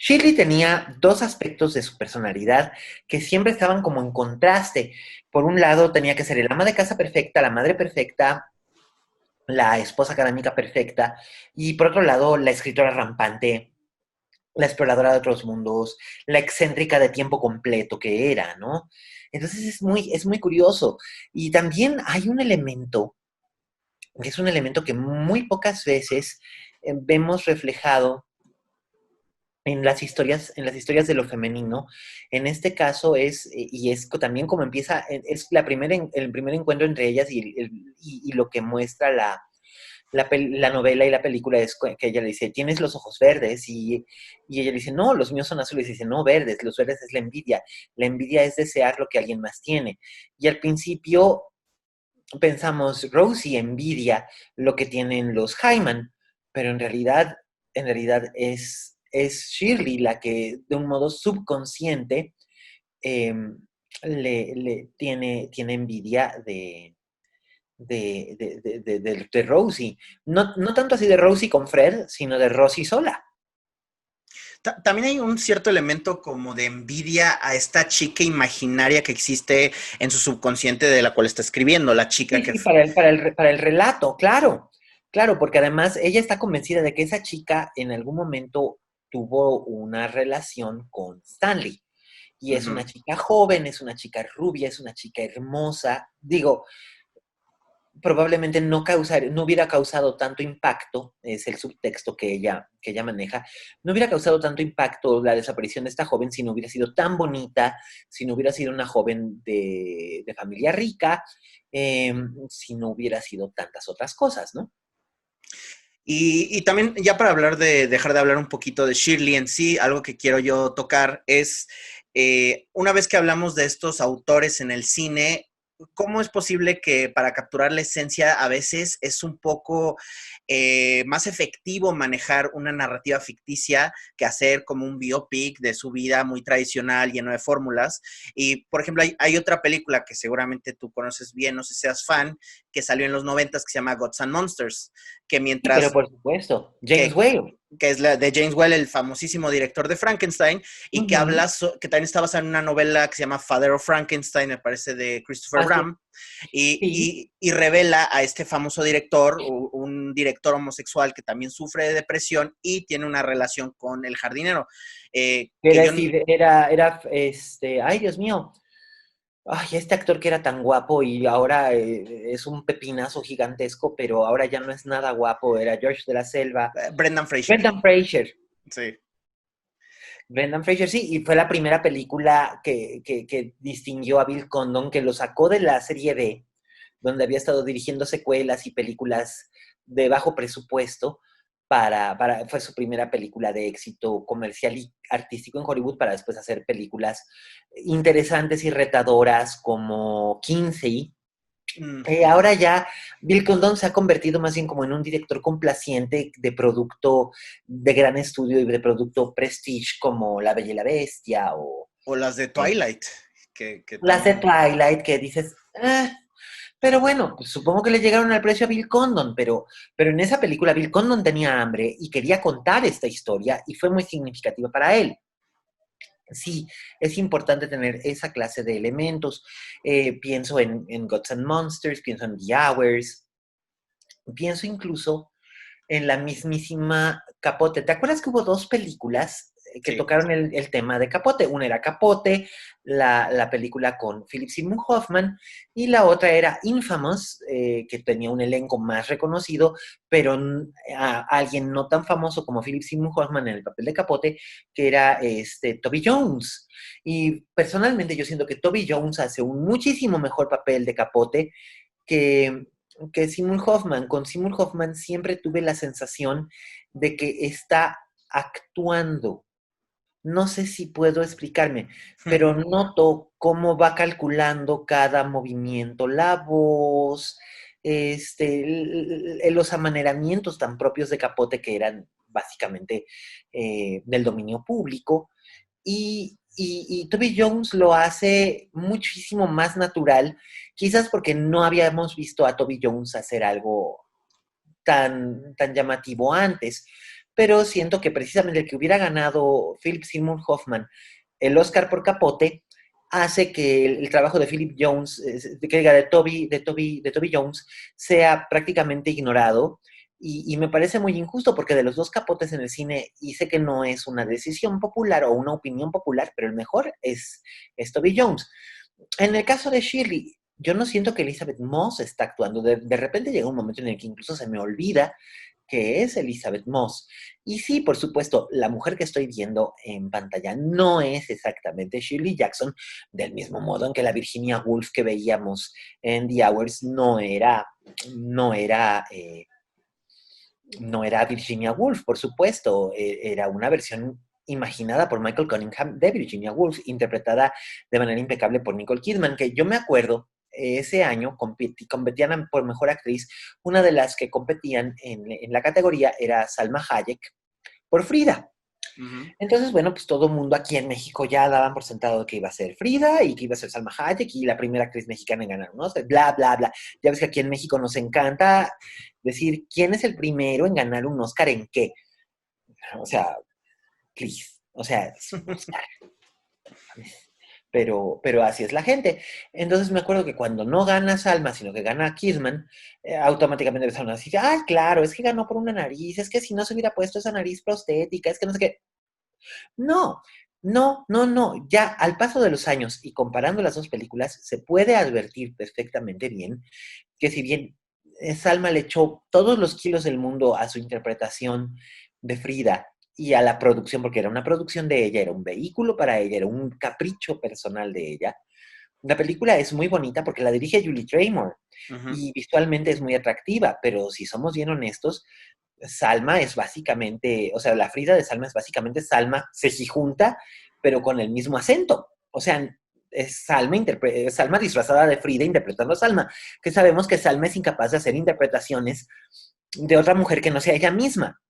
Shirley tenía dos aspectos de su personalidad que siempre estaban como en contraste. Por un lado, tenía que ser el ama de casa perfecta, la madre perfecta, la esposa académica perfecta, y por otro lado, la escritora rampante, la exploradora de otros mundos, la excéntrica de tiempo completo que era, ¿no? Entonces es muy curioso. Y también hay un elemento, que es un elemento que muy pocas veces vemos reflejado en las historias de lo femenino. En este caso y es también como empieza, es el primer encuentro entre ellas y lo que muestra la novela y la película es que ella le dice, tienes los ojos verdes, y ella le dice, no, los míos son azules, y dice, no, verdes, los verdes es la envidia es desear lo que alguien más tiene. Y al principio pensamos, Rosie envidia lo que tienen los Hyman, pero en realidad es Shirley la que de un modo subconsciente eh, tiene envidia de Rosie. No, no tanto así de Rosie con Fred, sino de Rosie sola. También hay un cierto elemento como de envidia a esta chica imaginaria que existe en su subconsciente de la cual está escribiendo, la chica Sí, que... sí, para el relato, claro. Claro, porque además ella está convencida de que esa chica en algún momento tuvo una relación con Stanley. Y es una Ujú. chica joven, es una chica rubia, es una chica hermosa. Digo, probablemente no hubiera causado tanto impacto, es el subtexto que ella maneja, no hubiera causado tanto impacto la desaparición de esta joven si no hubiera sido tan bonita, si no hubiera sido una joven de familia rica, si no hubiera sido tantas otras cosas, ¿no? Y también, ya para hablar de, dejar de hablar un poquito de Shirley en sí, algo que quiero yo tocar es, una vez que hablamos de estos autores en el cine, ¿cómo es posible que para capturar la esencia a veces es un poco más efectivo manejar una narrativa ficticia que hacer como un biopic de su vida muy tradicional, lleno de fórmulas? Y, por ejemplo, hay otra película que seguramente tú conoces bien, no sé si seas fan, que salió en los 90 que se llama Gods and Monsters, que Sí, pero mientras por supuesto, James que, Whale. que es la de James Whale, el famosísimo director de Frankenstein, y que Ujú. habla, que también está basada en una novela que se llama Father of Frankenstein, me parece, de Christopher Así, Ram, y, sí. y, y revela a este famoso director, un director homosexual que también sufre de depresión y tiene una relación con el jardinero. Que Era, yo, sí, ay, Dios mío. Ay, este actor que era tan guapo y ahora es un pepinazo gigantesco, pero ahora ya no es nada guapo, era George de la Selva. Brendan Fraser, Brendan Fraser. sí. Brendan Fraser, sí, y fue la primera película que distinguió a Bill Condon, que lo sacó de la serie B, donde había estado dirigiendo secuelas y películas de bajo presupuesto, fue su primera película de éxito comercial y artístico en Hollywood, para después hacer películas interesantes y retadoras como Kinsey. Mm. Ahora ya Bill Condon se ha convertido más bien como en un director complaciente de producto de gran estudio y de producto prestige como La Bella y la Bestia o O las de eh, Twilight, que las de también... Twilight, que dices, pero bueno, pues supongo que le llegaron al precio a Bill Condon, pero en esa película Bill Condon tenía hambre y quería contar esta historia y fue muy significativa para él. Sí, es importante tener esa clase de elementos. Pienso en Gods and Monsters, pienso en The Hours, pienso incluso en la mismísima Capote. ¿Te acuerdas que hubo dos películas que Sí. tocaron el tema de Capote? Una era Capote, la película con Philip Seymour Hoffman, y la otra era Infamous, que tenía un elenco más reconocido, pero a alguien no tan famoso como Philip Seymour Hoffman en el papel de Capote, que era Toby Jones. Y personalmente yo siento que Toby Jones hace un muchísimo mejor papel de Capote que, que Seymour Hoffman. Con Seymour Hoffman siempre tuve la sensación de que está actuando. No sé si puedo explicarme, pero noto cómo va calculando cada movimiento, la voz, los amaneramientos tan propios de Capote que eran básicamente del dominio público. Y Toby Jones lo hace muchísimo más natural, quizás porque no habíamos visto a Toby Jones hacer algo tan llamativo antes, pero siento que precisamente el que hubiera ganado Philip Seymour Hoffman el Oscar por Capote hace que el trabajo de Philip Jones, que diga de Toby Jones, sea prácticamente ignorado. Y me parece muy injusto porque de los dos capotes en el cine, y sé que no es una decisión popular o una opinión popular, pero el mejor es Toby Jones. En el caso de Shirley, yo no siento que Elizabeth Moss está actuando. De repente llega un momento en el que incluso se me olvida que es Elizabeth Moss. Y sí, por supuesto, la mujer que estoy viendo en pantalla no es exactamente Shirley Jackson, del mismo modo en que la Virginia Woolf que veíamos en The Hours no era, no era Virginia Woolf, por supuesto, era una versión imaginada por Michael Cunningham de Virginia Woolf, interpretada de manera impecable por Nicole Kidman, que yo me acuerdo, ese año competían por mejor actriz, una de las que competían en la categoría era Salma Hayek por Frida. Ujú. Entonces, bueno, pues todo el mundo aquí en México ya daban por sentado que iba a ser Frida y que iba a ser Salma Hayek y la primera actriz mexicana en ganar, ¿no? O sea, bla, bla, bla. Ya ves que aquí en México nos encanta decir quién es el primero en ganar un Oscar en qué. O sea, please. O sea, es un Oscar. Pero así es la gente. Entonces me acuerdo que cuando no gana Salma, sino que gana Kidman, automáticamente empezaron a decir, ah, claro, es que ganó por una nariz, es que si no se hubiera puesto esa nariz prostética, es que no sé qué. No, no, no, no. Ya al paso de los años y comparando las dos películas, se puede advertir perfectamente bien que si bien Salma le echó todos los kilos del mundo a su interpretación de Frida y a la producción, porque era una producción de ella, era un vehículo para ella, era un capricho personal de ella. La película es muy bonita porque la dirige Julie Taymor Ujú. y visualmente es muy atractiva, pero si somos bien honestos, Salma es básicamente, o sea, la Frida de Salma es básicamente Salma sejijunta, pero con el mismo acento. O sea, es Salma disfrazada de Frida interpretando a Salma, que sabemos que Salma es incapaz de hacer interpretaciones de otra mujer que no sea ella misma.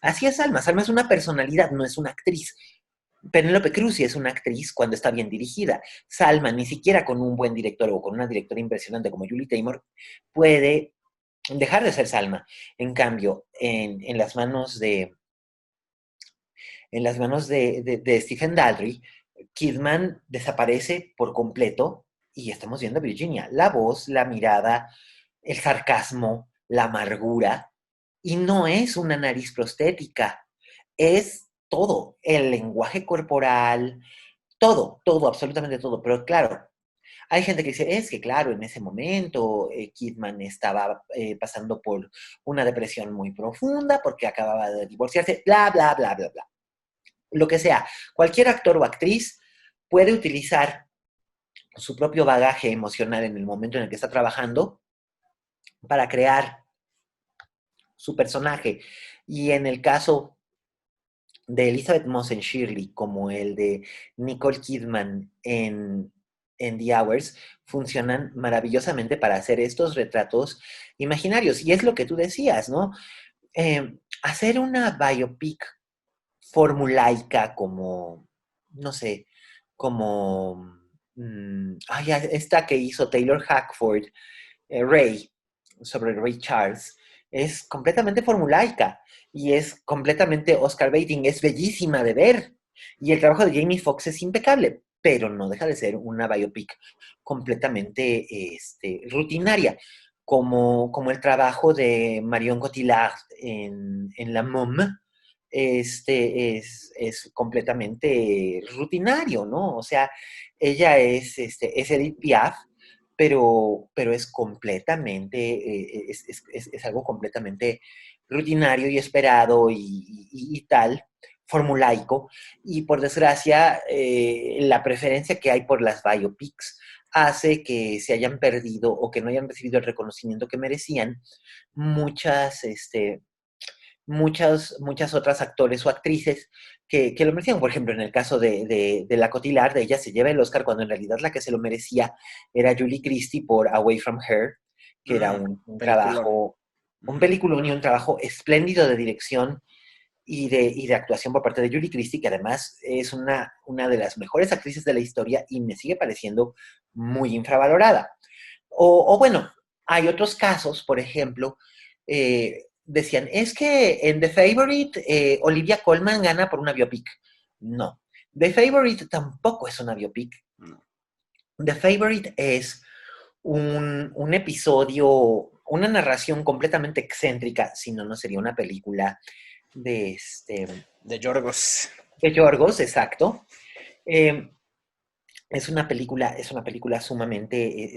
Así es Salma. Salma es una personalidad, no es una actriz. Penélope Cruz sí es una actriz cuando está bien dirigida. Salma, ni siquiera con un buen director o con una directora impresionante como Julie Taymor, puede dejar de ser Salma. En cambio, en las manos de Stephen Daldry, Kidman desaparece por completo y estamos viendo a Virginia. La voz, la mirada, el sarcasmo, la amargura. Y no es una nariz prostética, es todo, el lenguaje corporal, todo, todo, absolutamente todo. Pero claro, hay gente que dice, es que claro, en ese momento Kidman estaba pasando por una depresión muy profunda porque acababa de divorciarse, bla, bla, bla, bla, bla. Lo que sea, cualquier actor o actriz puede utilizar su propio bagaje emocional en el momento en el que está trabajando para crear su personaje. Y en el caso de Elizabeth Moss en Shirley, como el de Nicole Kidman en The Hours, funcionan maravillosamente para hacer estos retratos imaginarios. Y es lo que tú decías, ¿no? Hacer una biopic formulaica como, no sé, como esta que hizo Taylor Hackford, Ray, sobre Ray Charles, es completamente formulaica y es completamente Oscar baiting, es bellísima de ver. Y el trabajo de Jamie Foxx es impecable, pero no deja de ser una biopic completamente rutinaria, como el trabajo de Marion Cotillard en La Mom, es completamente rutinario, ¿no? O sea, ella es Edith Piaf, pero es completamente, es algo completamente rutinario y esperado y tal, formulaico, y por desgracia, la preferencia que hay por las biopics hace que se hayan perdido o que no hayan recibido el reconocimiento que merecían muchas, muchas otras actores o actrices que lo merecían. Por ejemplo, en el caso de la Cotillard, de ella se lleva el Oscar cuando en realidad la que se lo merecía era Julie Christie por Away from Her, que era un Peliculón. trabajo, un Ujú. peliculón y un trabajo espléndido de dirección y de actuación por parte de Julie Christie, que además es una de las mejores actrices de la historia y me sigue pareciendo muy infravalorada. O bueno, hay otros casos, por ejemplo, decían, es que en The Favorite Olivia Colman gana por una biopic. No, The Favorite tampoco es una biopic. No. The Favorite es un episodio, una narración completamente excéntrica, si no, no sería una película De Yorgos. de Yorgos, exacto. Eh, es una película sumamente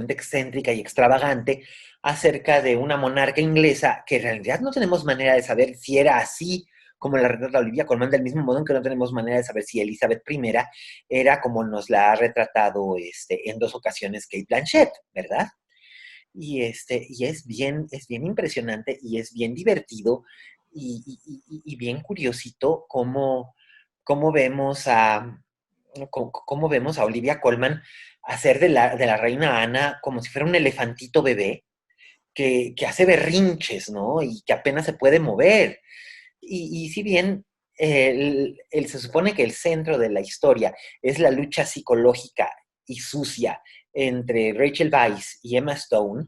excéntrica y extravagante acerca de una monarca inglesa que en realidad no tenemos manera de saber si era así como la retrata Olivia Colman, del mismo modo en que no tenemos manera de saber si Elizabeth I era como nos la ha retratado en dos ocasiones Kate Blanchett, ¿verdad? Y es bien impresionante y es bien divertido y bien curiosito cómo vemos cómo vemos a Olivia Colman hacer de la reina Ana como si fuera un elefantito bebé que hace berrinches, ¿no? Y que apenas se puede mover. Y si bien se supone que el centro de la historia es la lucha psicológica y sucia entre Rachel Weisz y Emma Stone,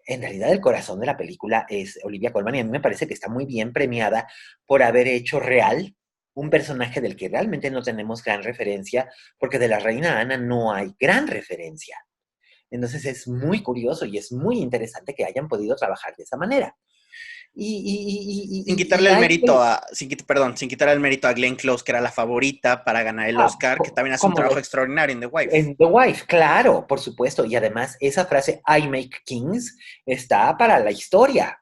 en realidad el corazón de la película es Olivia Colman y a mí me parece que está muy bien premiada por haber hecho real un personaje del que realmente no tenemos gran referencia, porque de la reina Ana no hay gran referencia. Entonces es muy curioso y es muy interesante que hayan podido trabajar de esa manera. Sin Y, y, y, quitarle y el hay, mérito a, sin quitarle el mérito a Glenn Close, que era la favorita para ganar el Oscar, que también hace un como trabajo extraordinario en The Wife. en The Wife, claro, por supuesto. Y además, esa frase I make kings está para la historia.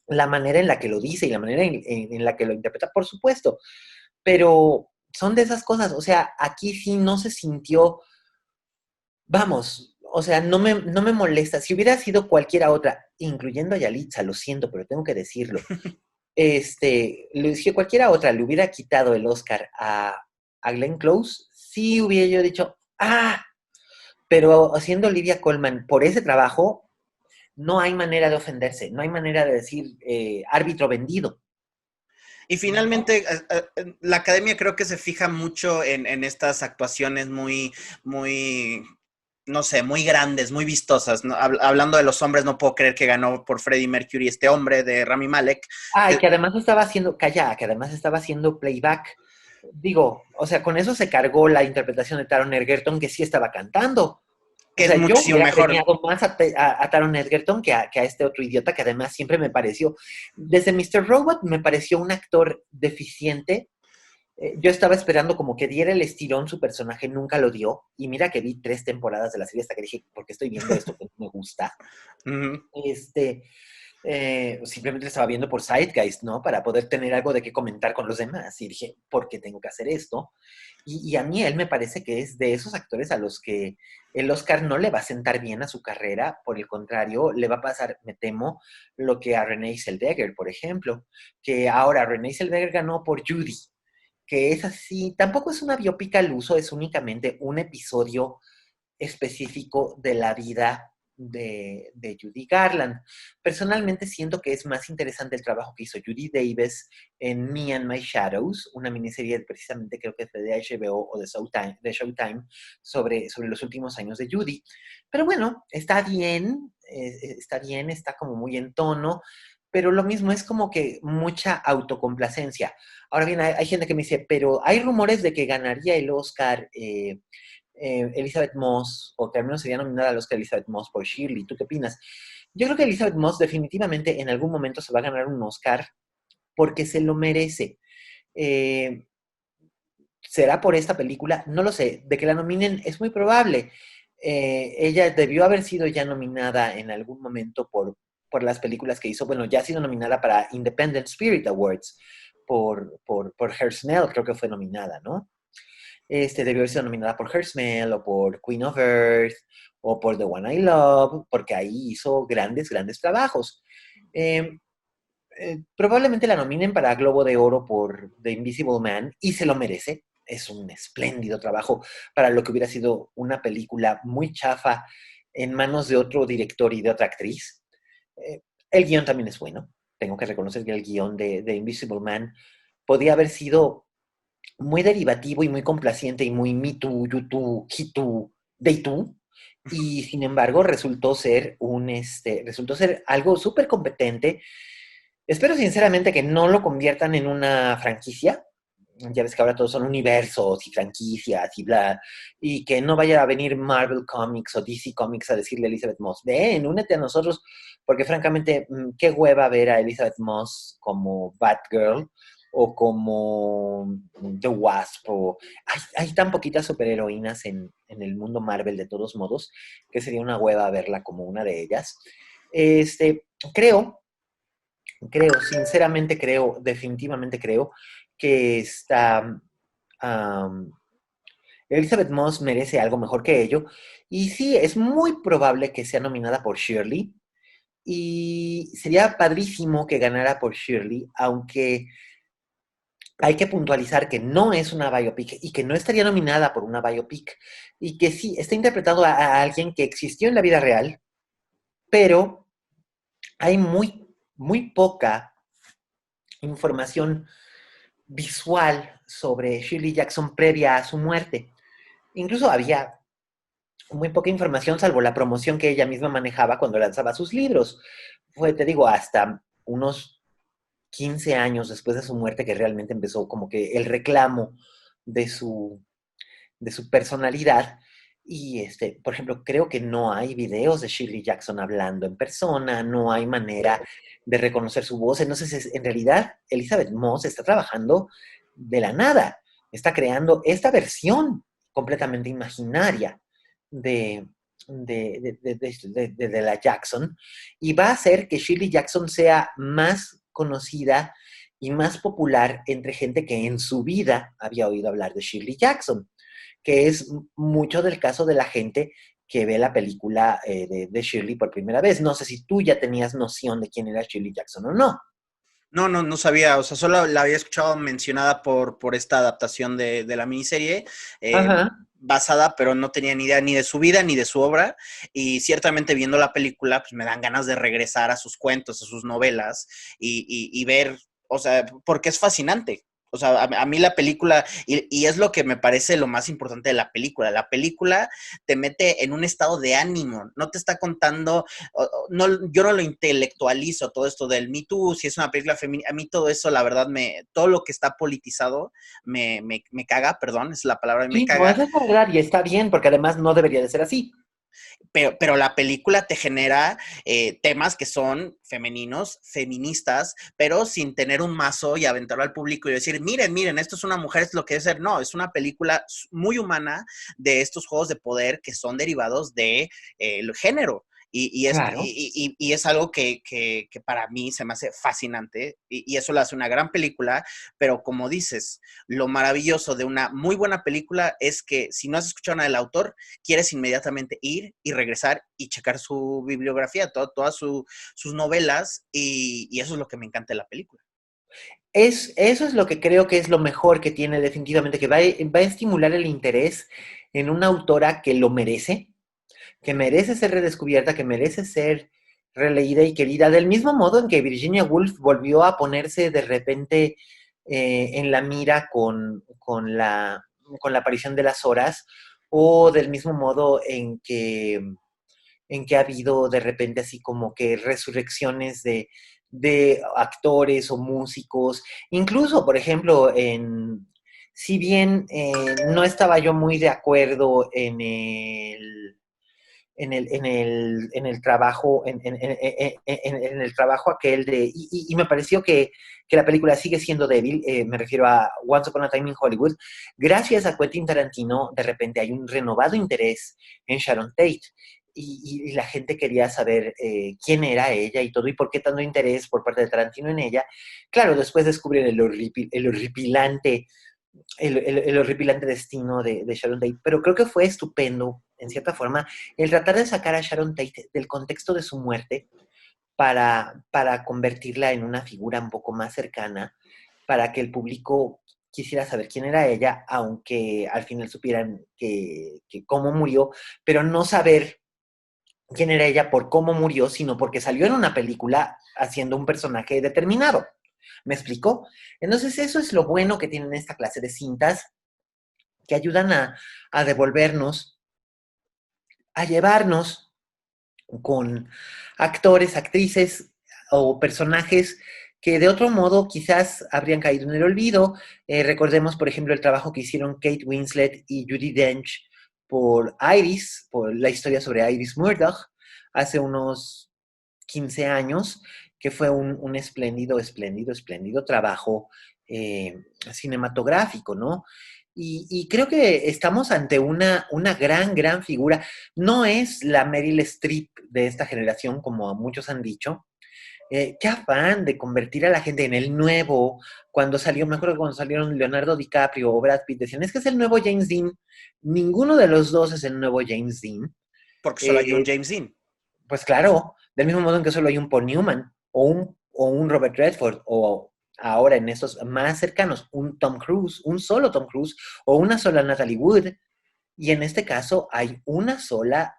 La manera en la que lo dice y la manera en la que lo interpreta, por supuesto. Pero son de esas cosas. O sea, aquí sí no se sintió, vamos, o sea, no me molesta. Si hubiera sido cualquiera otra, incluyendo a Yalitza, lo siento, pero tengo que decirlo. Si cualquiera otra le hubiera quitado el Oscar a Glenn Close, sí hubiera yo dicho, ah, pero haciendo Olivia Colman por ese trabajo, no hay manera de ofenderse, no hay manera de decir árbitro vendido. Y finalmente, la academia creo que se fija mucho en estas actuaciones muy, no sé, muy grandes, muy vistosas, ¿no? Hablando de los hombres, no puedo creer que ganó por Freddie Mercury este hombre de Rami Malek. Ah, y que además estaba haciendo, calla, que además estaba haciendo playback. Digo, o sea, con eso se cargó la interpretación de Taron Egerton, que sí estaba cantando. O Que es sea, yo muchísimo hubiera mejor. premiado más a Taron Egerton que a este otro idiota que además siempre me pareció, desde Mr. Robot me pareció un actor deficiente. Yo estaba esperando como que diera el estirón su personaje, nunca lo dio. Y mira que vi 3 temporadas de la serie hasta que dije, ¿por qué estoy viendo esto que no me gusta? Ujú. Este, simplemente estaba viendo por Zeitgeist, ¿no? Para poder tener algo de qué comentar con los demás. Y dije, ¿por qué tengo que hacer esto? Y a mí él me parece que es de esos actores a los que el Oscar no le va a sentar bien a su carrera, por el contrario, le va a pasar, me temo, lo que a Renée Zellweger, por ejemplo, que ahora Renée Zellweger ganó por Judy, que es así, tampoco es una biopic al uso, es únicamente un episodio específico de la vida de Judy Garland. Personalmente siento que es más interesante el trabajo que hizo Judy Davis en Me and My Shadows, una miniserie precisamente creo que fue de HBO o de Showtime sobre los últimos años de Judy. Pero bueno, está bien, está como muy en tono, pero lo mismo es como que mucha autocomplacencia. Ahora bien, hay gente que me dice, pero hay rumores de que ganaría el Oscar Elizabeth Moss, o que al menos sería nominada al Oscar Elizabeth Moss por Shirley. ¿Tú qué opinas? Yo creo que Elizabeth Moss definitivamente en algún momento se va a ganar un Oscar porque se lo merece. Eh, ¿Será por esta película? No lo sé. De que la nominen es muy probable. Ella debió haber sido ya nominada en algún momento por las películas que hizo. Bueno, ya ha sido nominada para Independent Spirit Awards por Her Smell, creo que fue nominada, ¿no? Debió haber sido nominada por Her Smell o por Queen of Earth o por The One I Love, porque ahí hizo grandes, grandes trabajos. Eh, Probablemente la nominen para Globo de Oro por The Invisible Man y se lo merece. Es un espléndido trabajo para lo que hubiera sido una película muy chafa en manos de otro director y de otra actriz. El guión también es bueno. Tengo que reconocer que el guión de Invisible Man podía haber sido muy derivativo y muy complaciente y muy me too, you too, he too, they too. Y sin embargo resultó ser algo súper competente Espero sinceramente que no lo conviertan en una franquicia. Ya ves que ahora todos son universos y franquicias y bla. Y que no vaya a venir Marvel Comics o DC Comics a decirle a Elizabeth Moss, ven, únete a nosotros, porque francamente, qué hueva ver a Elizabeth Moss como Batgirl o como The Wasp. Hay tan poquitas superheroínas en el mundo Marvel de todos modos que sería una hueva verla como una de ellas. Creo sinceramente creo, definitivamente creo que um, Elizabeth Moss merece algo mejor que ello. Y sí, es muy probable que sea nominada por Shirley. Y sería padrísimo que ganara por Shirley, aunque hay que puntualizar que no es una biopic y que no estaría nominada por una biopic. Y que sí, está interpretado a alguien que existió en la vida real, pero hay muy poca información visual sobre Shirley Jackson previa a su muerte. Incluso había muy poca información, salvo la promoción que ella misma manejaba cuando lanzaba sus libros. Fue, te digo, hasta unos 15 años después de su muerte que realmente empezó como que el reclamo de su personalidad. Y, por ejemplo, creo que no hay videos de Shirley Jackson hablando en persona, no hay manera de reconocer su voz. Entonces, en realidad, Elizabeth Moss está trabajando de la nada, está creando esta versión completamente imaginaria de, de la Jackson, y va a hacer que Shirley Jackson sea más conocida y más popular entre gente que en su vida había oído hablar de Shirley Jackson, que es mucho del caso de la gente que ve la película de Shirley por primera vez. No sé si tú ya tenías noción de quién era Shirley Jackson o no. No sabía, o sea, solo la había escuchado mencionada por esta adaptación de la miniserie, eh, Ajá. basada, pero no tenía ni idea ni de su vida ni de su obra, y ciertamente viendo la película, pues me dan ganas de regresar a sus cuentos, a sus novelas, y ver, o sea, porque es fascinante. O sea, a mí la película, y es lo que me parece lo más importante de la película te mete en un estado de ánimo, no te está contando no, yo no lo intelectualizo todo esto del Me Too, si es una película femenina, a mí todo eso, la verdad, todo lo que está politizado me caga, perdón, es la palabra, me Sí, no es caga, de cargar y está bien, porque además no debería de ser así. pero la película te genera temas que son femeninos, feministas, pero sin tener un mazo y aventarlo al público y decir, miren, esto es una mujer, es lo que es ser. No, es una película muy humana de estos juegos de poder que son derivados de el género. Claro. Y es algo que para mí se me hace fascinante y eso lo hace una gran película, pero como dices, lo maravilloso de una muy buena película es que si no has escuchado nada del autor, quieres inmediatamente ir y regresar y checar su bibliografía, todas sus novelas, y eso es lo que me encanta de la película. Eso es lo que creo que es lo mejor que tiene definitivamente, que va a estimular el interés en una autora que merece ser redescubierta, que merece ser releída y querida, del mismo modo en que Virginia Woolf volvió a ponerse de repente en la mira con la aparición de las horas, o del mismo modo en que ha habido de repente así como que resurrecciones de actores o músicos, incluso, por ejemplo, si bien no estaba yo muy de acuerdo en el trabajo, en el trabajo aquel y me pareció que la película sigue siendo débil, me refiero a Once Upon a Time in Hollywood, gracias a Quentin Tarantino, de repente hay un renovado interés en Sharon Tate. Y la gente quería saber quién era ella y todo, y por qué tanto interés por parte de Tarantino en ella. Claro, después descubren el horripilante destino de Sharon Tate, pero creo que fue estupendo, en cierta forma, el tratar de sacar a Sharon Tate del contexto de su muerte para convertirla en una figura un poco más cercana, para que el público quisiera saber quién era ella, aunque al final supieran que cómo murió, pero no saber quién era ella por cómo murió, sino porque salió en una película haciendo un personaje determinado. ¿Me explicó? Entonces eso es lo bueno que tienen esta clase de cintas, que ayudan a devolvernos, a llevarnos con actores, actrices o personajes que de otro modo quizás habrían caído en el olvido. Recordemos, por ejemplo, el trabajo que hicieron Kate Winslet y Judi Dench por Iris, por la historia sobre Iris Murdoch, hace unos 15 años, que fue un espléndido, espléndido, espléndido trabajo cinematográfico, ¿no? Y creo que estamos ante una gran, gran figura. No es la Meryl Streep de esta generación, como muchos han dicho. Qué afán de convertir a la gente en el nuevo. Cuando salió, me acuerdo cuando salieron Leonardo DiCaprio o Brad Pitt, decían, es que es el nuevo James Dean. Ninguno de los dos es el nuevo James Dean. Porque solo hay un Eh, James Dean. pues claro, del mismo modo en que solo hay un Paul Newman o un Robert Redford o ahora en estos más cercanos, un Tom Cruise, un solo Tom Cruise o una sola Natalie Wood. Y en este caso hay una sola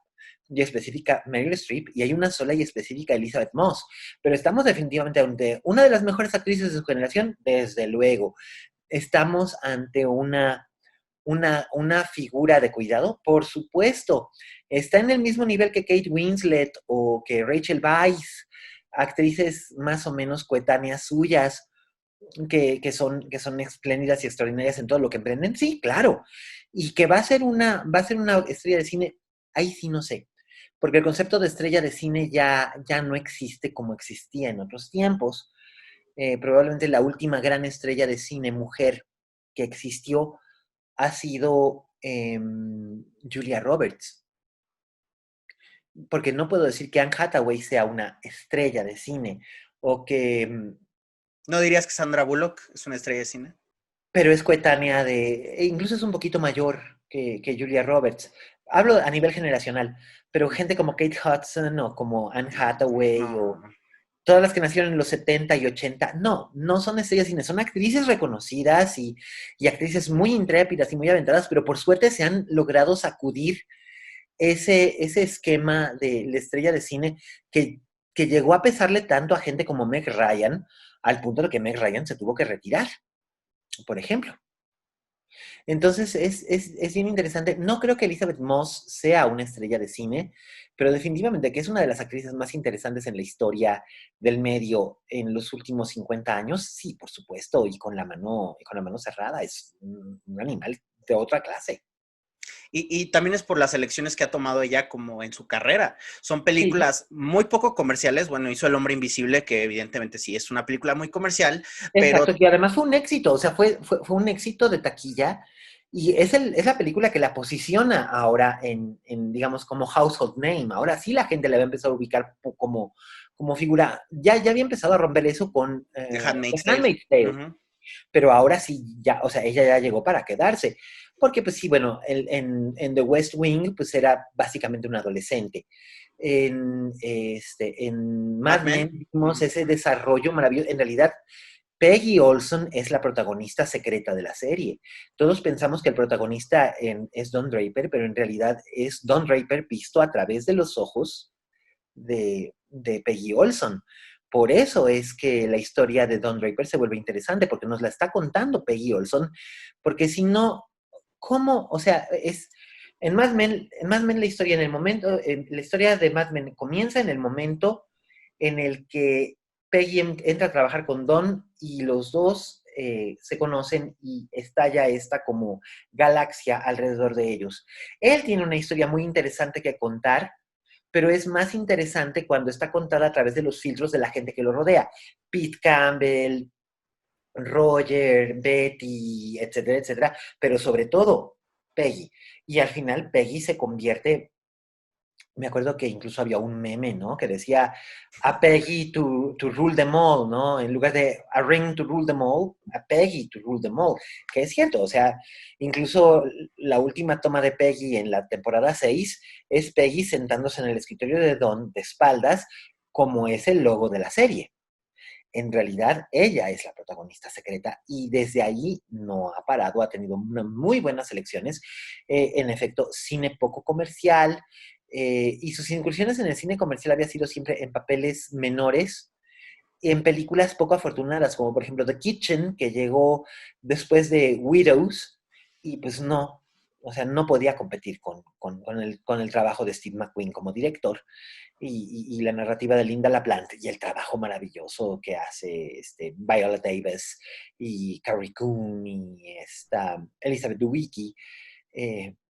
y específica Meryl Streep y hay una sola y específica Elizabeth Moss. Pero estamos definitivamente ante una de las mejores actrices de su generación, desde luego. Estamos ante una figura de cuidado, por supuesto. Está en el mismo nivel que Kate Winslet o que Rachel Weisz, actrices más o menos coetáneas suyas, que son espléndidas y extraordinarias en todo lo que emprenden. Sí, claro. Y que va a ser una estrella de cine, ahí sí no sé. Porque el concepto de estrella de cine ya no existe como existía en otros tiempos. Probablemente la última gran estrella de cine mujer que existió ha sido Julia Roberts, porque no puedo decir que Anne Hathaway sea una estrella de cine, o que, ¿No dirías que Sandra Bullock es una estrella de cine? pero es coetánea e incluso es un poquito mayor que Julia Roberts. Hablo a nivel generacional, pero gente como Kate Hudson o como Anne Hathaway No. o todas las que nacieron en los 70 y 80, no son estrellas de cine, son actrices reconocidas y actrices muy intrépidas y muy aventadas, pero por suerte se han logrado sacudir ese esquema de la estrella de cine que llegó a pesarle tanto a gente como Meg Ryan, al punto de que Meg Ryan se tuvo que retirar, por ejemplo. Entonces es bien interesante. No creo que Elizabeth Moss sea una estrella de cine, pero definitivamente que es una de las actrices más interesantes en la historia del medio en los últimos 50 años, sí, por supuesto, y con la mano cerrada, es un animal de otra clase. Y también es por las elecciones que ha tomado ella como en su carrera. Son Sí, películas muy poco comerciales. Bueno, hizo El Hombre Invisible, que evidentemente sí es una película muy comercial, exacto, pero y además fue un éxito, o sea, fue un éxito de taquilla y es la película que la posiciona ahora digamos, como household name. Ahora sí la gente la va a empezar a ubicar como figura. Ya había empezado a romper eso con The The Handmaid's Tale. Handmaid's Tale, Ujú. pero ahora sí, ya, o sea, ella ya llegó para quedarse. Porque, pues sí, bueno, en The West Wing, pues era básicamente un adolescente. En Mad Mad Men Men. vimos Ujú. ese desarrollo maravilloso. En realidad, Peggy Olson es la protagonista secreta de la serie. Todos pensamos que el protagonista es Don Draper, pero en realidad es Don Draper visto a través de los ojos de Peggy Olson. Por eso es que la historia de Don Draper se vuelve interesante, porque nos la está contando Peggy Olson, porque si no, ¿cómo? O sea, en Mad Men la historia la historia de Mad Men comienza en el momento en el que Peggy entra a trabajar con Don y los dos se conocen y estalla esta como galaxia alrededor de ellos. Él tiene una historia muy interesante que contar, pero es más interesante cuando está contada a través de los filtros de la gente que lo rodea. Pete Campbell, Roger, Betty, etcétera, etcétera, pero sobre todo Peggy. Y al final Peggy se convierte, me acuerdo que incluso había un meme, ¿no? Que decía a Peggy to rule them all, ¿no? En lugar de a Ring to rule them all, a Peggy to rule them all. Que es cierto, o sea, incluso la última toma de Peggy en la temporada 6 es Peggy sentándose en el escritorio de Don de espaldas, como es el logo de la serie. En realidad, ella es la protagonista secreta y desde ahí no ha parado, ha tenido muy buenas elecciones. En efecto, cine poco comercial, y sus incursiones en el cine comercial había sido siempre en papeles menores, en películas poco afortunadas, como por ejemplo The Kitchen, que llegó después de Widows, y pues no. o sea, no podía competir con el trabajo de Steve McQueen como director y la narrativa de Linda LaPlante y el trabajo maravilloso que hace Viola Davis y Carrie Coon y Elizabeth Debicki.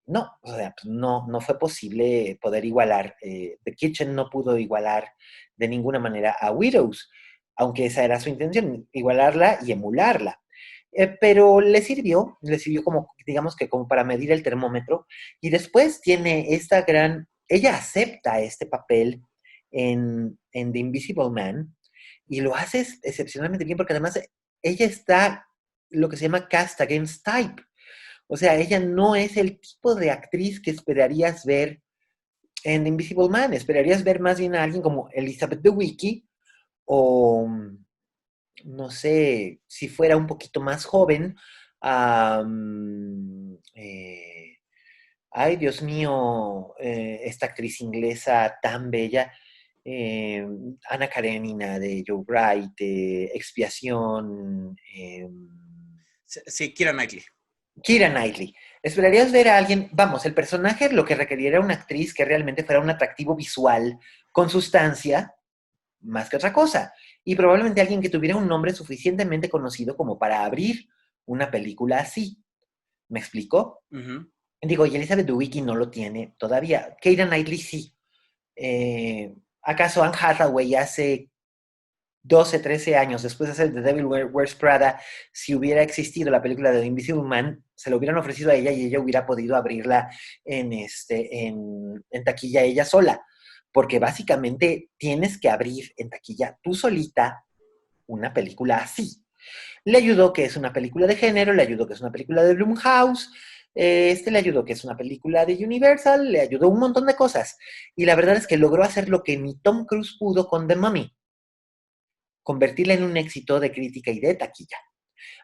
No, o sea, pues no fue posible poder igualar. The Kitchen no pudo igualar de ninguna manera a Widows, aunque esa era su intención, igualarla y emularla. Pero le sirvió como, digamos que como para medir el termómetro, y después tiene esta ella acepta este papel en The Invisible Man, y lo hace excepcionalmente bien, porque además ella está lo que se llama cast against type, o sea, ella no es el tipo de actriz que esperarías ver en The Invisible Man, esperarías ver más bien a alguien como Elizabeth Debicki, o no sé, si fuera un poquito más joven, um, eh, ay, Dios mío, esta actriz inglesa tan bella, eh, Ana Karenina de Joe Bright, Expiación, Sí, Keira Knightley. Keira Knightley. Esperarías ver a alguien, vamos, el personaje lo que requería era una actriz que realmente fuera un atractivo visual, con sustancia, más que otra cosa. Y probablemente alguien que tuviera un nombre suficientemente conocido como para abrir una película así. ¿Me explico? Ujú. Digo, y Elizabeth Debicki no lo tiene todavía. Keira Knightley sí. ¿Acaso Anne Hathaway hace 12, 13 años después de hacer The Devil Wears Prada, si hubiera existido la película de The Invisible Man, se lo hubieran ofrecido a ella y ella hubiera podido abrirla en taquilla ella sola? Porque básicamente tienes que abrir en taquilla tú solita una película así. Le ayudó que es una película de género, le ayudó que es una película de Blumhouse, le ayudó que es una película de Universal, le ayudó un montón de cosas. Y la verdad es que logró hacer lo que ni Tom Cruise pudo con The Mummy, convertirla en un éxito de crítica y de taquilla.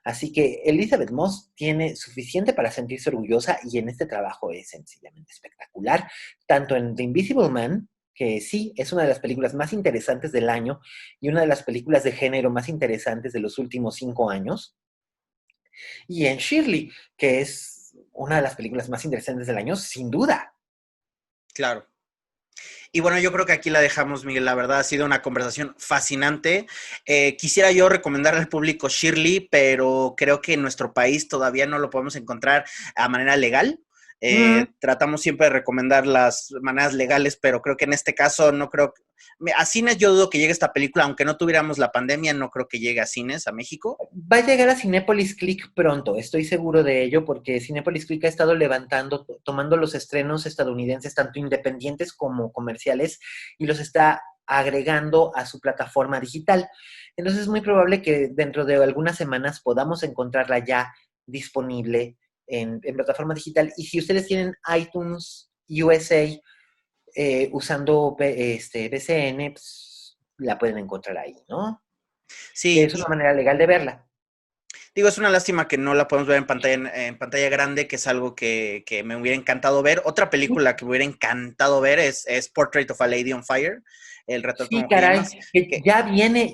Así que Elizabeth Moss tiene suficiente para sentirse orgullosa y en este trabajo es sencillamente espectacular, tanto en The Invisible Man, que sí, es una de las películas más interesantes del año y una de las películas de género más interesantes de los últimos 5 años, y en Shirley, que es una de las películas más interesantes del año, sin duda. Claro. Y bueno, yo creo que aquí la dejamos, Miguel. La verdad ha sido una conversación fascinante. Quisiera yo recomendar al público Shirley, pero creo que en nuestro país todavía no lo podemos encontrar a manera legal. Mm, Tratamos siempre de recomendar las maneras legales, pero creo que en este caso no creo. A cines yo dudo que llegue esta película, aunque no tuviéramos la pandemia, no creo que llegue a cines a México. Va a llegar a Cinépolis Click pronto, estoy seguro de ello, porque Cinépolis Click ha estado levantando, tomando los estrenos estadounidenses, tanto independientes como comerciales, y los está agregando a su plataforma digital. Entonces es muy probable que dentro de algunas semanas podamos encontrarla ya disponible en plataforma digital. Y si ustedes tienen iTunes USA usando BCN, pues, la pueden encontrar ahí, ¿no? Que Sí, es una manera legal de verla. digo, es una lástima que no la podemos ver en pantalla grande, que es algo que me hubiera encantado ver. Otra película que me hubiera encantado ver es Portrait of a Lady on Fire, El retrato de Sí, una mujer en llamas, caray, que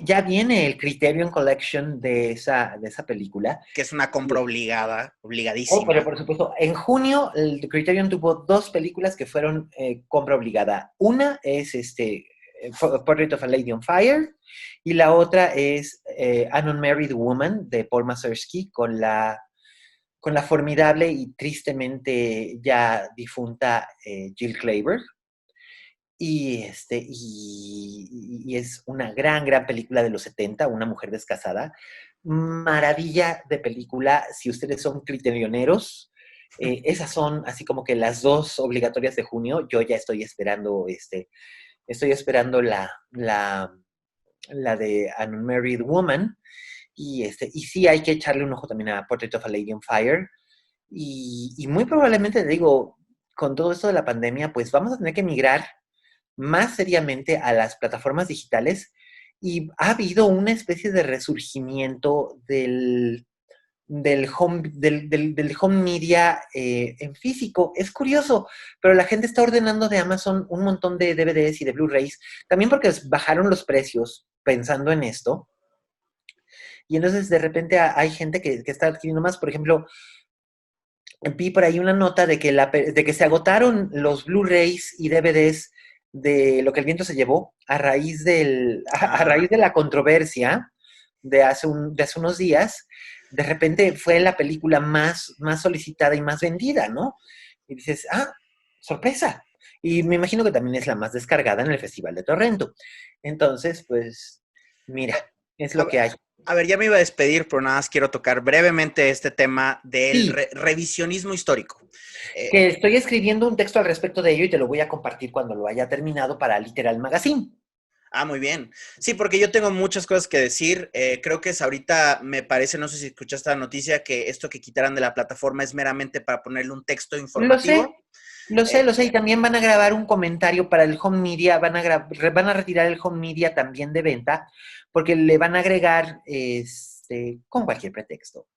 ya viene el Criterion Collection de esa película. que es una compra Y- obligada, Oh, pero obligadísima. por supuesto, en junio el Criterion tuvo dos películas que fueron compra obligada. Una es Portrait of a Lady on Fire, y la otra es An Unmarried Woman de Paul Mazursky con la formidable y tristemente ya difunta Jill Clayburgh. Y es una gran película de los 70, Una mujer descasada. Maravilla de película, si ustedes son criterioneros, esas son así como que las dos obligatorias de junio. Yo ya estoy esperando la de An Unmarried Woman. Y sí hay que echarle un ojo también a Portrait of a Lady on Fire. Y muy probablemente, digo, con todo esto de la pandemia, pues vamos a tener que migrar más seriamente a las plataformas digitales, y ha habido una especie de resurgimiento del home media en físico. Es curioso, pero la gente está ordenando de Amazon un montón de DVDs y de Blu-rays, también porque bajaron los precios pensando en esto, y entonces de repente hay gente que está adquiriendo más. Por ejemplo, vi por ahí una nota de que, de que se agotaron los Blu-rays y DVDs de Lo que el viento se llevó a raíz, a Ah, raíz de la controversia de hace unos días. De repente fue la película más solicitada y más vendida, ¿no? Y dices, ah, sorpresa. Y me imagino que también es la más descargada en el Festival de Torrento. Entonces, pues, mira, es a, lo que hay. a ver, ya me iba a despedir, pero nada más quiero tocar brevemente este tema del Sí, revisionismo histórico. que estoy escribiendo un texto al respecto de ello y te lo voy a compartir cuando lo haya terminado para Literal Magazine. Muy bien. Sí, porque yo tengo muchas cosas que decir. Creo que es ahorita, me parece, no sé si escuchaste la noticia, que esto que quitaran de la plataforma es meramente para ponerle un texto Lo sé, informativo. lo sé, Eh, lo sé. Y también van a grabar un comentario para el home media, van a retirar el home media también de venta, porque le van a agregar, con cualquier pretexto,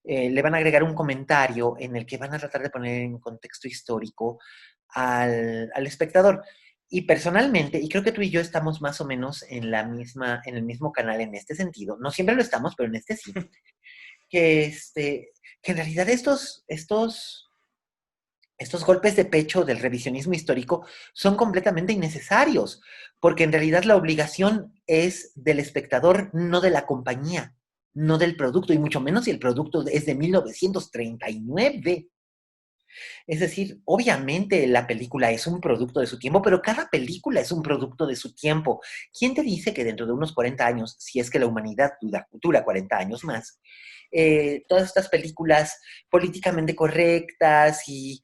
le van a agregar un comentario en el que van a tratar de poner en contexto histórico al espectador. Y personalmente, y creo que tú y yo estamos más o menos en el mismo canal en este sentido, no siempre lo estamos, pero en este sí, que, que en realidad estos golpes de pecho del revisionismo histórico son completamente innecesarios, porque en realidad la obligación es del espectador, no de la compañía, no del producto, y mucho menos si el producto es de 1939. Es decir, obviamente la película es un producto de su tiempo, pero cada película es un producto de su tiempo. ¿Quién te dice que dentro de unos 40 años, si es que la humanidad dura 40 años más, todas estas películas políticamente correctas y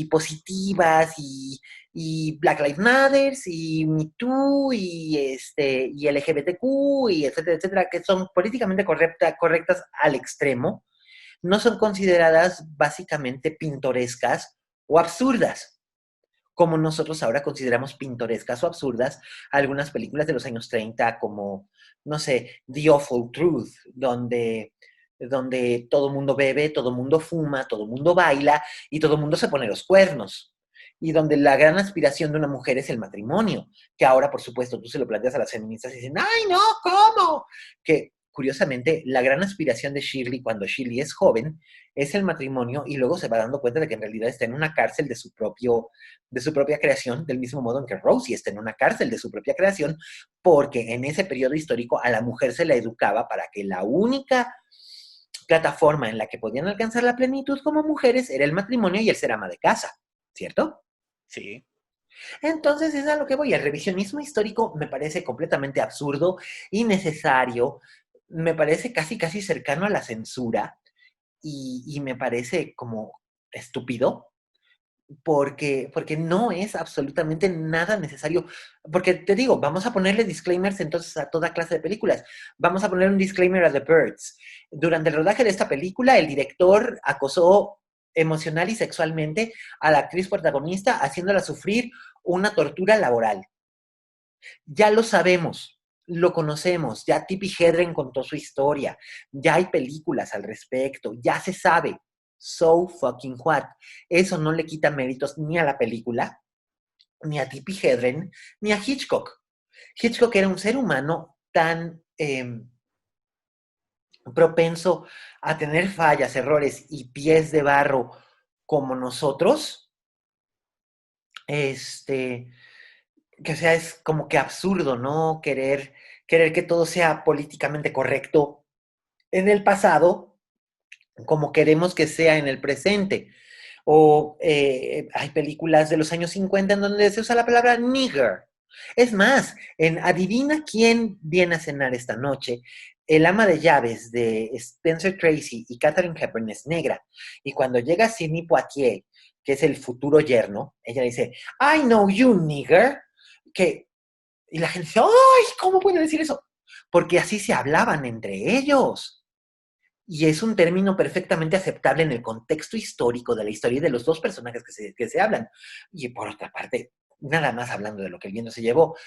positivas y Black Lives Matter y Me Too y LGBTQ y etcétera, etcétera, que son políticamente correctas al extremo, no son consideradas básicamente pintorescas o absurdas, como nosotros ahora consideramos pintorescas o absurdas algunas películas de los años 30 como, no sé, The Awful Truth, donde todo el mundo bebe, todo el mundo fuma, todo el mundo baila y todo el mundo se pone los cuernos. Y donde la gran aspiración de una mujer es el matrimonio, que ahora, por supuesto, tú se lo planteas a las feministas y dicen, ¡ay, no! ¿Cómo? Que curiosamente, la gran aspiración de Shirley cuando Shirley es joven es el matrimonio y luego se va dando cuenta de que en realidad está en una cárcel de su propia creación, del mismo modo en que Rosie está en una cárcel de su propia creación, porque en ese periodo histórico a la mujer se la educaba para que la única plataforma en la que podían alcanzar la plenitud como mujeres era el matrimonio y el ser ama de casa, ¿cierto? sí. Entonces es a lo que voy. El revisionismo histórico me parece completamente absurdo, innecesario, me parece casi, casi cercano a la censura y me parece como estúpido porque no es absolutamente nada necesario. Porque te digo, vamos a ponerle disclaimers entonces a toda clase de películas. Vamos a poner un disclaimer a The Birds. Durante el rodaje de esta película, el director acosó emocional y sexualmente a la actriz protagonista, haciéndola sufrir una tortura laboral. Ya lo sabemos, lo conocemos, ya Tippi Hedren contó su historia, ya hay películas al respecto, ya se sabe. So fucking what. Eso no le quita méritos ni a la película, ni a Tippi Hedren, ni a Hitchcock. Hitchcock era un ser humano tan propenso a tener fallas, errores y pies de barro como nosotros, este, que o sea, es como que absurdo, ¿no? Querer que todo sea políticamente correcto en el pasado, como queremos que sea en el presente. O hay películas de los años 50 en donde se usa la palabra nigger. Es más, en Adivina quién viene a cenar esta noche, el ama de llaves de Spencer Tracy y Katharine Hepburn es negra. Y cuando llega Sidney Poitier, que es el futuro yerno, ella dice, I know you, nigger. Que, y la gente dice, ¡ay! ¿Cómo puede decir eso? Porque así se hablaban entre ellos. Y es un término perfectamente aceptable en el contexto histórico de la historia y de los dos personajes que se hablan. Y por otra parte, nada más hablando de lo que el viento se llevó.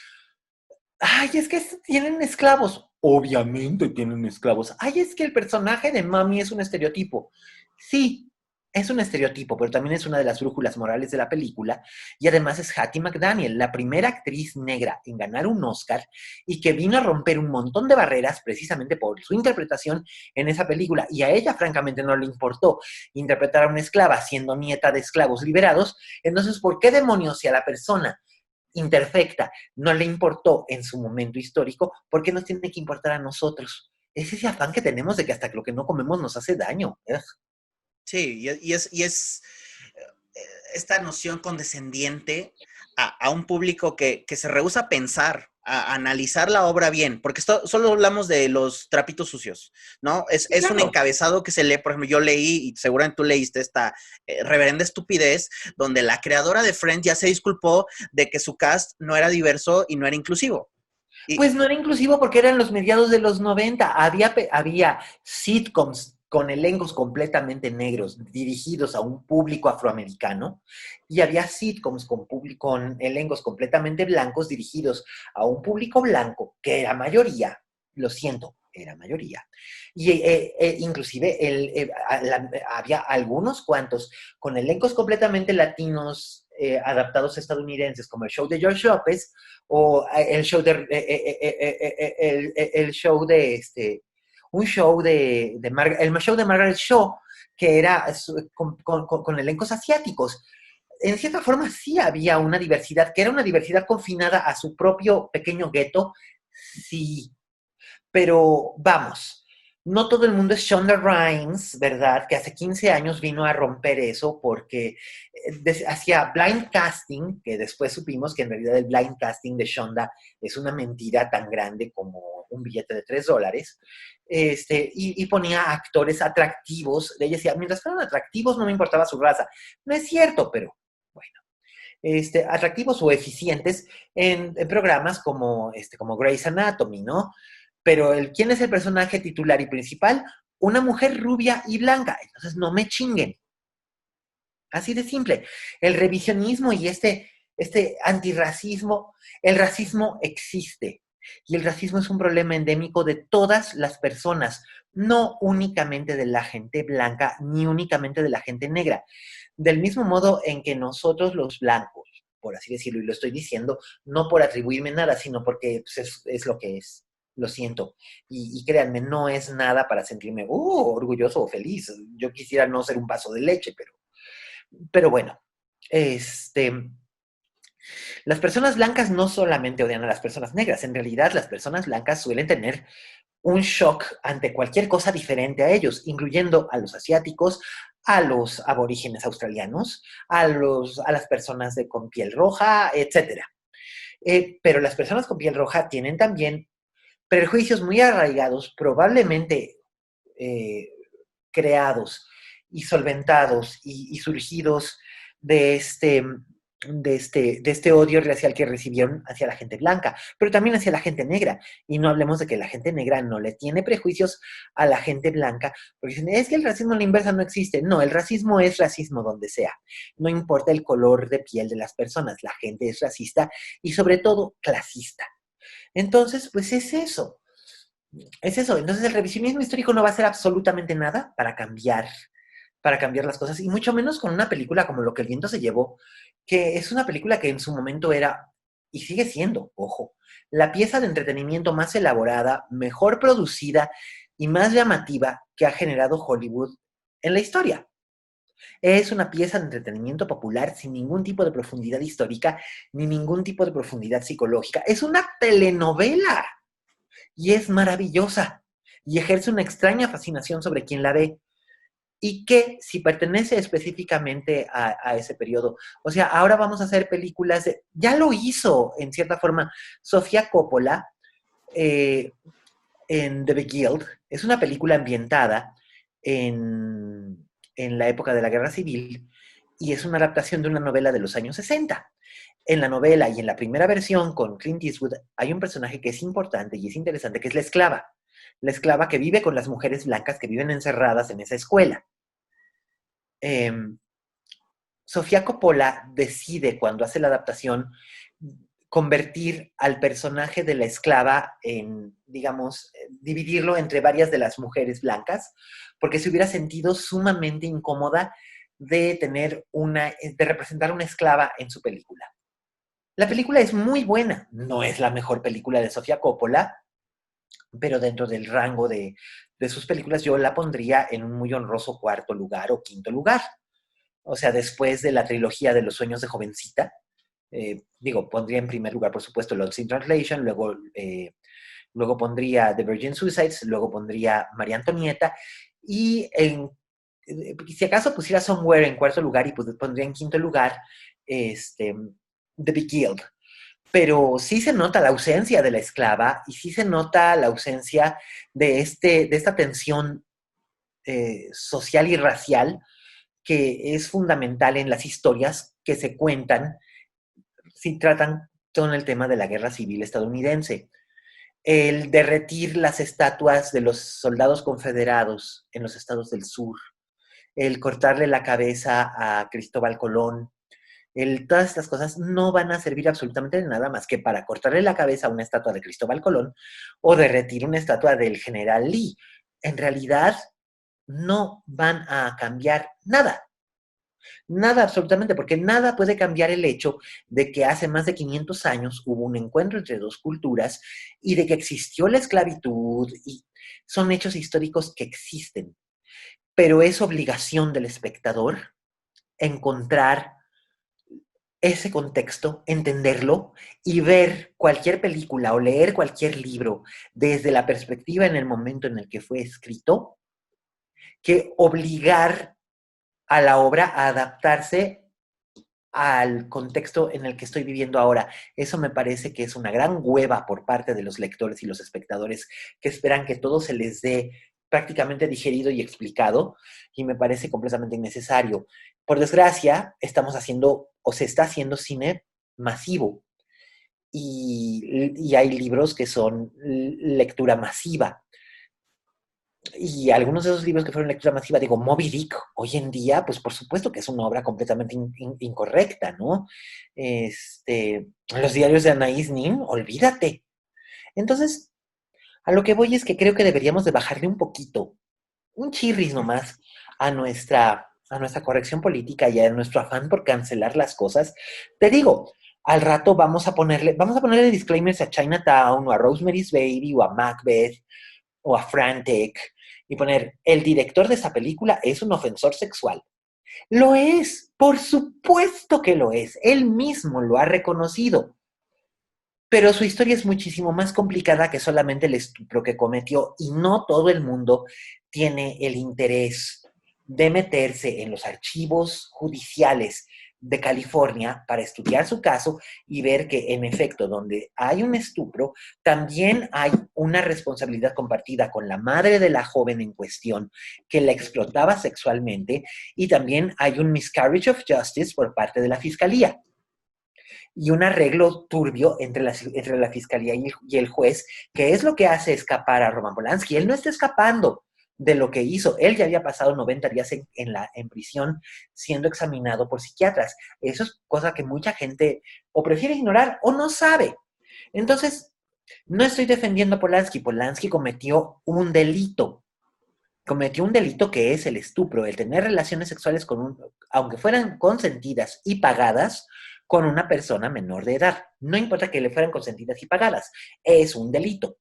Ay, es que tienen esclavos. Obviamente tienen esclavos. Ay, es que el personaje de Mami es un estereotipo. Sí, es un estereotipo, pero también es una de las brújulas morales de la película, y además es Hattie McDaniel, la primera actriz negra en ganar un Oscar y que vino a romper un montón de barreras precisamente por su interpretación en esa película, y a ella francamente no le importó interpretar a una esclava siendo nieta de esclavos liberados. Entonces, ¿por qué demonios, si a la persona imperfecta no le importó en su momento histórico, por qué nos tiene que importar a nosotros? Es ese afán que tenemos de que hasta lo que no comemos nos hace daño. Ugh. Sí, y es esta noción condescendiente a un público que se rehúsa a pensar, a analizar la obra bien, porque solo hablamos de los trapitos sucios, ¿no? Es un Claro. encabezado que se lee, por ejemplo, yo leí, y seguramente tú leíste esta reverenda estupidez, donde la creadora de Friends ya se disculpó de que su cast no era diverso y no era inclusivo. Y Pues no era inclusivo porque eran los mediados de los 90. Había sitcoms con elencos completamente negros dirigidos a un público afroamericano y había sitcoms con elencos completamente blancos dirigidos a un público blanco, que era mayoría, lo siento, era mayoría. Y inclusive había algunos cuantos con elencos completamente latinos, adaptados estadounidenses, como el show de George López, o el show de un show el show de Margaret Shaw, que era con elencos asiáticos. En cierta forma sí había una diversidad, que era una diversidad confinada a su propio pequeño gueto, sí, pero vamos, no todo el mundo es Shonda Rhimes, ¿verdad? Que hace 15 años vino a romper eso porque hacía blind casting, que después supimos que en realidad el blind casting de Shonda es una mentira tan grande como un billete de $3, y ponía actores atractivos. Ella decía, mientras fueran atractivos no me importaba su raza. No es cierto, pero bueno. Atractivos o eficientes en programas como Grey's Anatomy, ¿no? Pero ¿quién es el personaje titular y principal? Una mujer rubia y blanca. Entonces no me chinguen. Así de simple. El revisionismo y este antirracismo, el racismo existe. Y el racismo es un problema endémico de todas las personas, no únicamente de la gente blanca, ni únicamente de la gente negra. Del mismo modo en que nosotros los blancos, por así decirlo, y lo estoy diciendo no por atribuirme nada, sino porque pues, es lo que es. Lo siento. Y créanme, no es nada para sentirme orgulloso o feliz. Yo quisiera no ser un vaso de leche, pero bueno, este, las personas blancas no solamente odian a las personas negras, en realidad las personas blancas suelen tener un shock ante cualquier cosa diferente a ellos, incluyendo a los asiáticos, a los aborígenes australianos, a las personas con piel roja, etcétera. Pero las personas con piel roja tienen también prejuicios muy arraigados, probablemente eh, creados y solventados y surgidos de este odio racial que recibieron hacia la gente blanca, pero también hacia la gente negra. Y no hablemos de que la gente negra no le tiene prejuicios a la gente blanca, porque dicen, es que el racismo a la inversa no existe. No, el racismo es racismo donde sea. No importa el color de piel de las personas, la gente es racista y sobre todo clasista. Entonces, pues es eso. Es eso. Entonces el revisionismo histórico no va a hacer absolutamente nada para cambiar las cosas, y mucho menos con una película como Lo que el viento se llevó, que es una película que en su momento era, y sigue siendo, ojo, la pieza de entretenimiento más elaborada, mejor producida y más llamativa que ha generado Hollywood en la historia. Es una pieza de entretenimiento popular sin ningún tipo de profundidad histórica ni ningún tipo de profundidad psicológica. Es una telenovela y es maravillosa y ejerce una extraña fascinación sobre quien la ve y que si pertenece específicamente a ese periodo. O sea, ahora vamos a hacer películas ya lo hizo en cierta forma Sofía Coppola eh, en The Big Guild. Es una película ambientada en la época de la Guerra Civil y es una adaptación de una novela de los años 60. En la novela y en la primera versión con Clint Eastwood hay un personaje que es importante y es interesante, que es la esclava. La esclava que vive con las mujeres blancas que viven encerradas en esa escuela. Eh, Sofía Coppola decide, cuando hace la adaptación, convertir al personaje de la esclava en, digamos, dividirlo entre varias de las mujeres blancas, porque se hubiera sentido sumamente incómoda de representar una esclava en su película. La película es muy buena, no es la mejor película de Sofía Coppola, pero dentro del rango de sus películas yo la pondría en un muy honroso cuarto lugar o quinto lugar. O sea, después de la trilogía de Los sueños de jovencita, pondría en primer lugar, por supuesto, Lost in Translation, luego pondría The Virgin Suicides, luego pondría María Antonieta, y si acaso pusiera Somewhere en cuarto lugar y pondría en quinto lugar The Big Guild. Pero sí se nota la ausencia de la esclava y sí se nota la ausencia de esta tensión social y racial que es fundamental en las historias que se cuentan si tratan todo el tema de la guerra civil estadounidense. El derretir las estatuas de los soldados confederados en los estados del sur, el cortarle la cabeza a Cristóbal Colón, todas estas cosas no van a servir absolutamente de nada más que para cortarle la cabeza a una estatua de Cristóbal Colón o derretir una estatua del general Lee. En realidad, no van a cambiar nada. Nada, absolutamente, porque nada puede cambiar el hecho de que hace más de 500 años hubo un encuentro entre dos culturas y de que existió la esclavitud y son hechos históricos que existen. Pero es obligación del espectador encontrar ese contexto, entenderlo y ver cualquier película o leer cualquier libro desde la perspectiva en el momento en el que fue escrito, que obligar a la obra a adaptarse al contexto en el que estoy viviendo ahora. Eso me parece que es una gran hueva por parte de los lectores y los espectadores que esperan que todo se les dé prácticamente digerido y explicado, y me parece completamente innecesario. Por desgracia, estamos haciendo o se está haciendo cine masivo y hay libros que son lectura masiva. Y algunos de esos libros que fueron lectura masiva, digo, Moby Dick, hoy en día, pues por supuesto que es una obra completamente incorrecta, ¿no? Los diarios de Anaïs Nin, olvídate. Entonces, a lo que voy es que creo que deberíamos de bajarle un poquito, un chirris nomás, a nuestra corrección política y a nuestro afán por cancelar las cosas. Te digo, al rato vamos a ponerle disclaimers a Chinatown, o a Rosemary's Baby, o a Macbeth, o a Frantic, y poner, el director de esa película es un ofensor sexual. Lo es, por supuesto que lo es, él mismo lo ha reconocido, pero su historia es muchísimo más complicada que solamente el estupro que cometió y no todo el mundo tiene el interés de meterse en los archivos judiciales de California para estudiar su caso y ver que en efecto donde hay un estupro también hay una responsabilidad compartida con la madre de la joven en cuestión que la explotaba sexualmente y también hay un miscarriage of justice por parte de la fiscalía y un arreglo turbio entre la fiscalía y el juez, que es lo que hace escapar a Roman Polanski. Él no está escapando de lo que hizo. Él ya había pasado 90 días en prisión siendo examinado por psiquiatras. Eso es cosa que mucha gente o prefiere ignorar o no sabe. Entonces, no estoy defendiendo a Polanski. Polanski cometió un delito. Cometió un delito que es el estupro, el tener relaciones sexuales aunque fueran consentidas y pagadas, con una persona menor de edad. No importa que le fueran consentidas y pagadas, es un delito.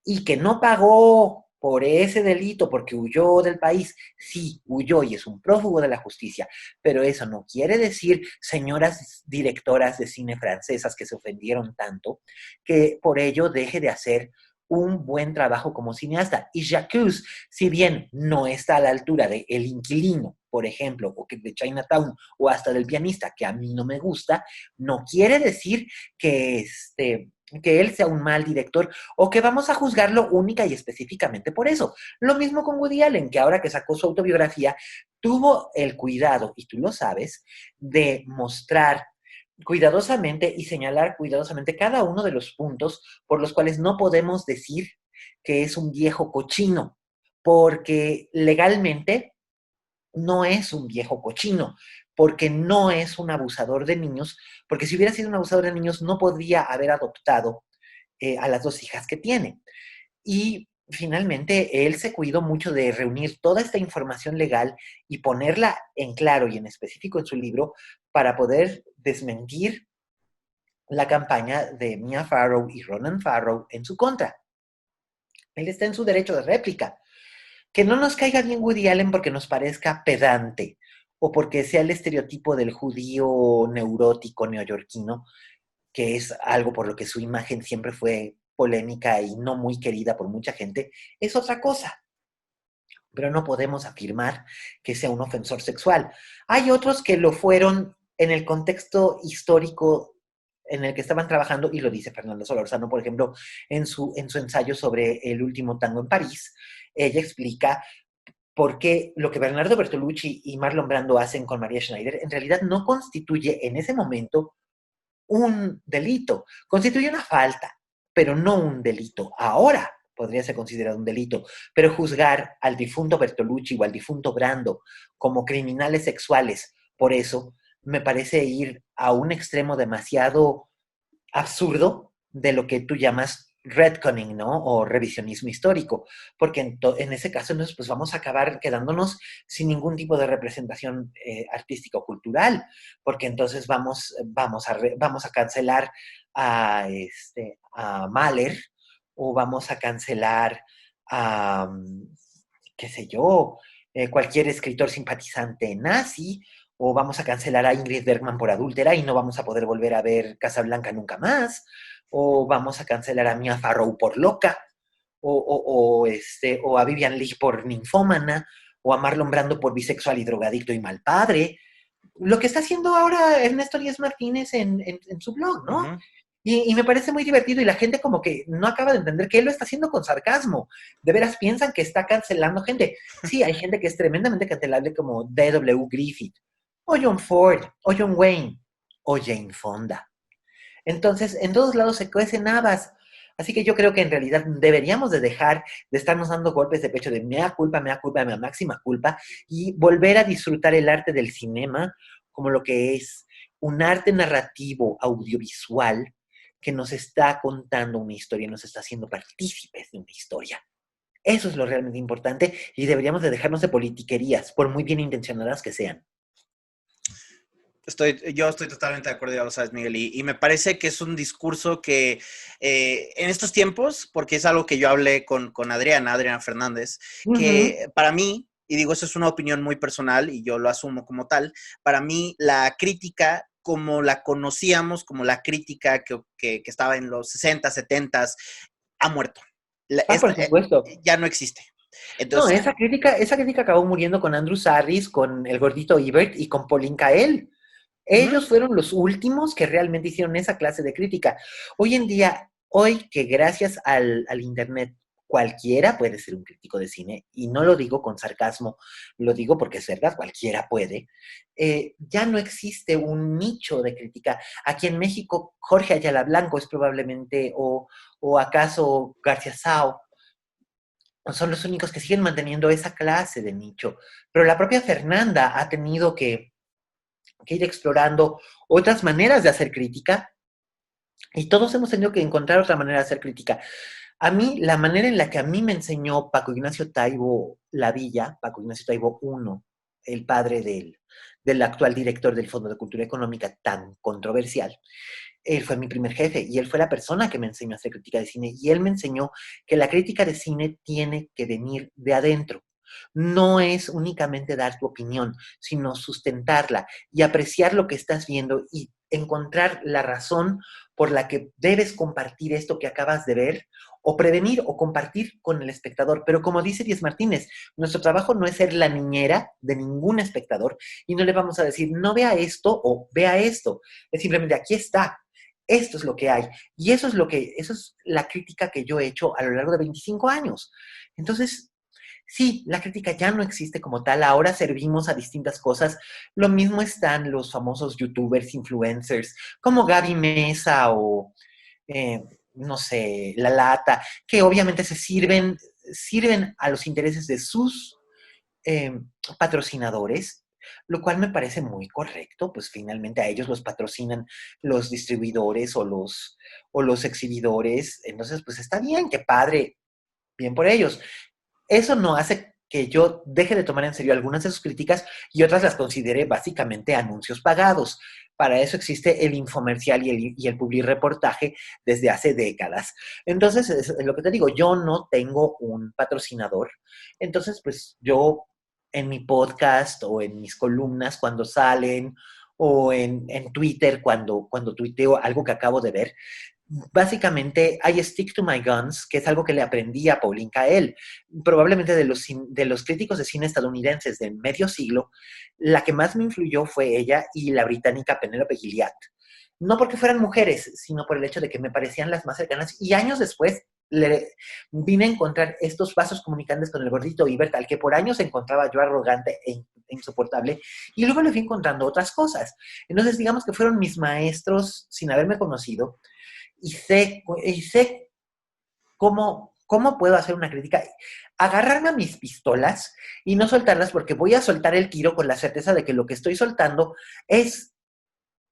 Y que no pagó por ese delito porque huyó del país, sí, huyó y es un prófugo de la justicia, pero eso no quiere decir, señoras directoras de cine francesas que se ofendieron tanto, que por ello deje de hacer un buen trabajo como cineasta. Y Jacques, si bien no está a la altura de El Inquilino, por ejemplo, o de Chinatown, o hasta del Pianista, que a mí no me gusta, no quiere decir que él sea un mal director o que vamos a juzgarlo única y específicamente por eso. Lo mismo con Woody Allen, que ahora que sacó su autobiografía, tuvo el cuidado, y tú lo sabes, de mostrar cuidadosamente y señalar cuidadosamente cada uno de los puntos por los cuales no podemos decir que es un viejo cochino, porque legalmente no es un viejo cochino, porque no es un abusador de niños, porque si hubiera sido un abusador de niños no podría haber adoptado a las dos hijas que tiene. Y finalmente él se cuidó mucho de reunir toda esta información legal y ponerla en claro y en específico en su libro para poder desmentir la campaña de Mia Farrow y Ronan Farrow en su contra. Él está en su derecho de réplica. Que no nos caiga bien Woody Allen porque nos parezca pedante o porque sea el estereotipo del judío neurótico neoyorquino, que es algo por lo que su imagen siempre fue polémica y no muy querida por mucha gente, es otra cosa. Pero no podemos afirmar que sea un ofensor sexual. Hay otros que lo fueron en el contexto histórico en el que estaban trabajando, y lo dice Fernando Solorzano, por ejemplo, en su ensayo sobre el último tango en París, ella explica por qué lo que Bernardo Bertolucci y Marlon Brando hacen con María Schneider en realidad no constituye en ese momento un delito, constituye una falta, pero no un delito. Ahora podría ser considerado un delito, pero juzgar al difunto Bertolucci o al difunto Brando como criminales sexuales, por eso me parece ir a un extremo demasiado absurdo de lo que tú llamas retconning, ¿no? O revisionismo histórico, porque en ese caso entonces pues vamos a acabar quedándonos sin ningún tipo de representación artística o cultural, porque entonces vamos a cancelar a Mahler o vamos a cancelar a, qué sé yo, cualquier escritor simpatizante nazi, o vamos a cancelar a Ingrid Bergman por adúltera y no vamos a poder volver a ver Casablanca nunca más, o vamos a cancelar a Mia Farrow por loca, o a Vivian Leigh por ninfómana, o a Marlon Brando por bisexual y drogadicto y mal padre. Lo que está haciendo ahora Ernesto Díaz Martínez en su blog, ¿no? Ujú. Y me parece muy divertido y la gente como que no acaba de entender que él lo está haciendo con sarcasmo. De veras piensan que está cancelando gente. Sí, hay gente que es tremendamente cancelable como D.W. Griffith, o John Ford, o John Wayne, o Jane Fonda. Entonces, en todos lados se cuecen habas. Así que yo creo que en realidad deberíamos de dejar de estarnos dando golpes de pecho de mea culpa, mea máxima culpa, y volver a disfrutar el arte del cinema como lo que es un arte narrativo audiovisual que nos está contando una historia, nos está haciendo partícipes de una historia. Eso es lo realmente importante y deberíamos de dejarnos de politiquerías, por muy bien intencionadas que sean. Yo estoy totalmente de acuerdo, ya lo sabes, Miguel, y me parece que es un discurso que en estos tiempos, porque es algo que yo hablé con Adriana Fernández, Ujú. que para mí, y digo, eso es una opinión muy personal y yo lo asumo como tal, para mí la crítica como la conocíamos, como la crítica que estaba en los 60, 70, ha muerto. Ah, por supuesto. Ya no existe. No, Entonces, esa crítica acabó muriendo con Andrew Sarris, con el gordito Ebert y con Pauline Kael. ujú, Ellos fueron los últimos que realmente hicieron esa clase de crítica. Hoy en día, hoy que gracias al Internet cualquiera puede ser un crítico de cine, y no lo digo con sarcasmo, lo digo porque es verdad, cualquiera puede, ya no existe un nicho de crítica. Aquí en México, Jorge Ayala Blanco es probablemente, o acaso García Sao, son los únicos que siguen manteniendo esa clase de nicho. Pero la propia Fernanda ha tenido que ir explorando otras maneras de hacer crítica, y todos hemos tenido que encontrar otra manera de hacer crítica. A mí, la manera en la que a mí me enseñó Paco Ignacio Taibo Lavilla, Paco Ignacio Taibo I, el padre del actual director del Fondo de Cultura Económica tan controversial, él fue mi primer jefe y él fue la persona que me enseñó a hacer crítica de cine, y él me enseñó que la crítica de cine tiene que venir de adentro. No es únicamente dar tu opinión, sino sustentarla y apreciar lo que estás viendo y encontrar la razón por la que debes compartir esto que acabas de ver, o prevenir o compartir con el espectador. Pero como dice Díaz Martínez, nuestro trabajo no es ser la niñera de ningún espectador, y no le vamos a decir no vea esto o vea esto. Es simplemente aquí está. Esto es lo que hay. Y eso es la crítica que yo he hecho a lo largo de 25 años. Entonces, sí, la crítica ya no existe como tal, ahora servimos a distintas cosas. Lo mismo están los famosos youtubers, influencers, como Gaby Mesa o, eh, no sé, La Lata, que obviamente sirven a los intereses de sus eh, patrocinadores, lo cual me parece muy correcto, pues finalmente a ellos los patrocinan los distribuidores o los exhibidores. Entonces pues está bien, qué padre bien por ellos. Eso no hace que yo deje de tomar en serio algunas de sus críticas y otras las considere básicamente anuncios pagados. Para eso existe el infomercial y el publireportaje desde hace décadas. Entonces, es lo que te digo, yo no tengo un patrocinador. Entonces, pues yo en mi podcast o en mis columnas cuando salen o en Twitter cuando tuiteo algo que acabo de ver, básicamente, I stick to my guns, que es algo que le aprendí a Pauline Kael. Probablemente de los críticos de cine estadounidenses del medio siglo, la que más me influyó fue ella y la británica Penelope Gilliatt. No porque fueran mujeres, sino por el hecho de que me parecían las más cercanas. Y años después le vine a encontrar estos vasos comunicantes con el gordito Ibert, al que por años encontraba yo arrogante e insoportable, y luego le fui encontrando otras cosas. Entonces, digamos que fueron mis maestros sin haberme conocido, y sé cómo puedo hacer una crítica, agarrarme a mis pistolas y no soltarlas porque voy a soltar el tiro con la certeza de que lo que estoy soltando es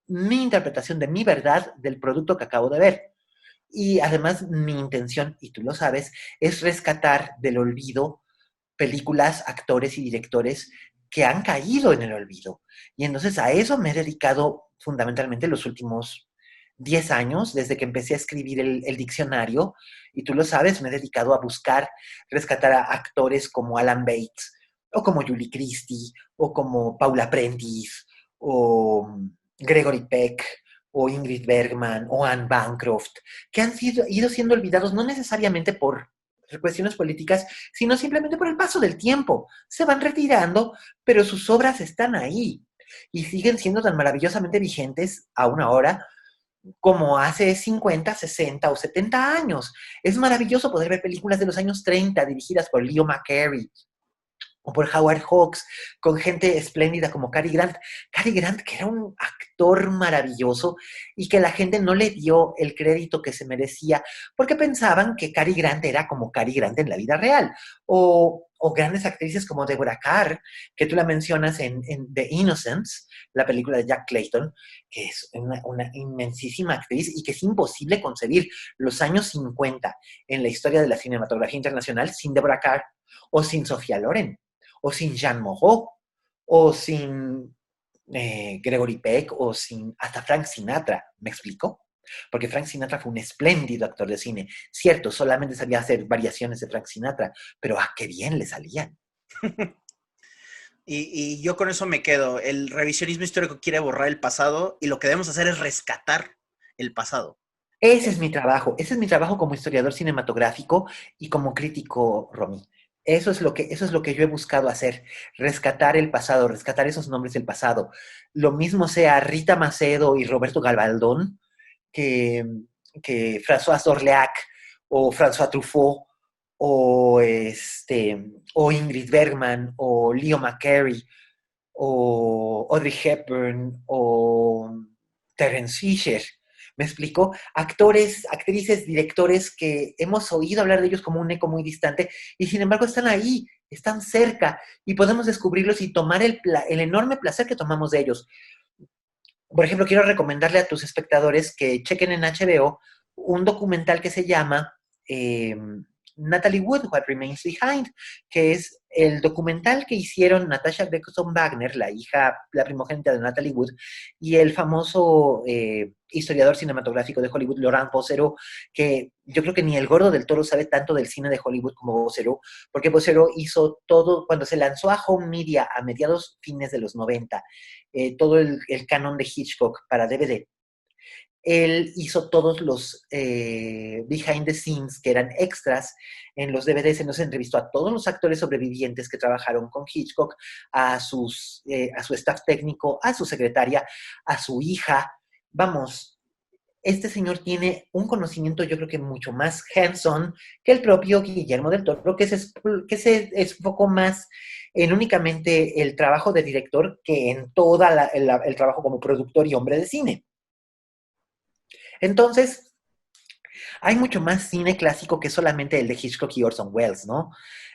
mi interpretación de mi verdad del producto que acabo de ver. Y además mi intención, y tú lo sabes, es rescatar del olvido películas, actores y directores que han caído en el olvido. Y entonces a eso me he dedicado fundamentalmente los últimos 10 años, desde que empecé a escribir el diccionario, y tú lo sabes, me he dedicado a buscar, rescatar a actores como Alan Bates, o como Julie Christie, o como Paula Prentice, o Gregory Peck, o Ingrid Bergman, o Anne Bancroft, que han ido siendo olvidados no necesariamente por cuestiones políticas, sino simplemente por el paso del tiempo. Se van retirando, pero sus obras están ahí y siguen siendo tan maravillosamente vigentes aún ahora como hace 50, 60 o 70 años. Es maravilloso poder ver películas de los años 30 dirigidas por Leo McCarey o por Howard Hawks, con gente espléndida como Cary Grant. Cary Grant, que era un actor maravilloso y que la gente no le dio el crédito que se merecía, porque pensaban que Cary Grant era como Cary Grant en la vida real. O grandes actrices como Deborah Kerr, que tú la mencionas en The Innocents, la película de Jack Clayton, que es una inmensísima actriz y que es imposible concebir los años 50 en la historia de la cinematografía internacional sin Deborah Kerr o sin Sofía Loren o sin Jean Moreau, o sin Gregory Peck, o sin hasta Frank Sinatra, ¿me explico? Porque Frank Sinatra fue un espléndido actor de cine. Cierto, solamente sabía hacer variaciones de Frank Sinatra, pero ¡ah, qué bien le salían! Y yo con eso me quedo. El revisionismo histórico quiere borrar el pasado y lo que debemos hacer es rescatar el pasado. Ese es mi trabajo como historiador cinematográfico y como crítico, Romy. Eso es lo que yo he buscado hacer, rescatar el pasado, rescatar esos nombres del pasado. Lo mismo sea Rita Macedo y Roberto Gabaldón que, que François Dorleac o François Truffaut o Ingrid Bergman o Leo McCarey o Audrey Hepburn o Terence Fisher. ¿Me explico? Actores, actrices, directores que hemos oído hablar de ellos como un eco muy distante y sin embargo están ahí, están cerca y podemos descubrirlos y tomar el enorme placer que tomamos de ellos. Por ejemplo, quiero recomendarle a tus espectadores que chequen en HBO un documental que se llama Natalie Wood, What Remains Behind, que es el documental que hicieron Natasha Gregson Wagner, la hija, la primogénita de Natalie Wood, y el famoso historiador cinematográfico de Hollywood, Laurent Bocereau, que yo creo que ni el gordo del toro sabe tanto del cine de Hollywood como Bocereau, porque Bocereau hizo todo, cuando se lanzó a Home Media a mediados fines de los 90, todo el canon de Hitchcock para DVD. Él hizo todos los behind the scenes, que eran extras en los DVDs. Él nos entrevistó a todos los actores sobrevivientes que trabajaron con Hitchcock, a su staff técnico, a su secretaria, a su hija. Vamos, este señor tiene un conocimiento, yo creo que mucho más hands-on que el propio Guillermo del Toro, que se enfocó más en únicamente el trabajo de director que en todo el trabajo como productor y hombre de cine. Entonces, hay mucho más cine clásico que solamente el de Hitchcock y Orson Welles, ¿no?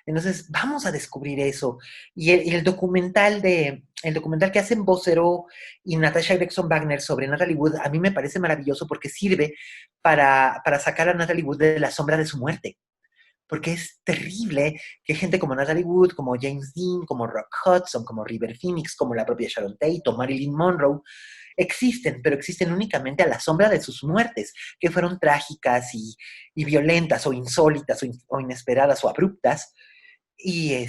Entonces, vamos a descubrir eso. Y el documental que hacen Bocereau y Natasha Gregson Wagner sobre Natalie Wood, a mí me parece maravilloso porque sirve para sacar a Natalie Wood de la sombra de su muerte. porque es terrible que gente como Natalie Wood, como James Dean, como Rock Hudson, como River Phoenix, como la propia Sharon Tate o Marilyn Monroe, existen, pero existen únicamente a la sombra de sus muertes, que fueron trágicas y violentas o insólitas o inesperadas o abruptas. Y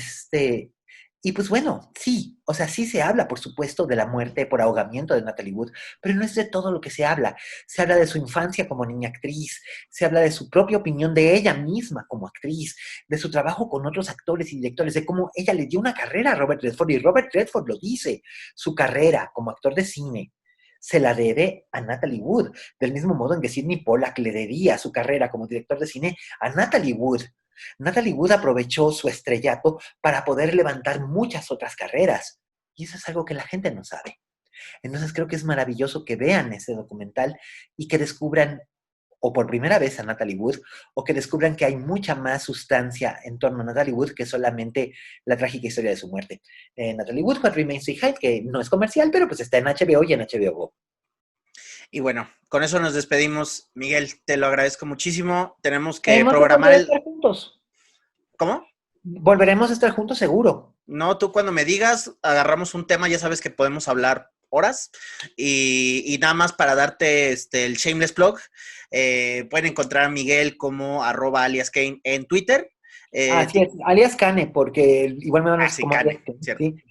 y pues bueno, sí, o sea, sí se habla, por supuesto, de la muerte por ahogamiento de Natalie Wood, pero no es de todo lo que se habla. Se habla de su infancia como niña actriz, se habla de su propia opinión de ella misma como actriz, de su trabajo con otros actores y directores, de cómo ella le dio una carrera a Robert Redford, y Robert Redford lo dice, su carrera como actor de cine se la debe a Natalie Wood, del mismo modo en que Sidney Pollack le debía su carrera como director de cine a Natalie Wood. Natalie Wood aprovechó su estrellato para poder levantar muchas otras carreras. Y eso es algo que la gente no sabe. Entonces creo que es maravilloso que vean ese documental y que descubran o por primera vez a Natalie Wood, o que descubran que hay mucha más sustancia en torno a Natalie Wood que solamente la trágica historia de su muerte. Natalie Wood fue Remains in High, que no es comercial, pero pues está en HBO y en HBO Go. Y bueno, con eso nos despedimos. Miguel, te lo agradezco muchísimo. Tenemos que Hemos de programar volver a el... estar juntos. ¿Cómo? Volveremos a estar juntos seguro. No, tú cuando me digas, agarramos un tema, ya sabes que podemos hablar horas. Y nada más para darte el shameless plug, pueden encontrar a Miguel como @aliaskane en Twitter. Así es, alias Cane, porque igual me van a Sí, como alias Cane, Kane, cierto. ¿sí?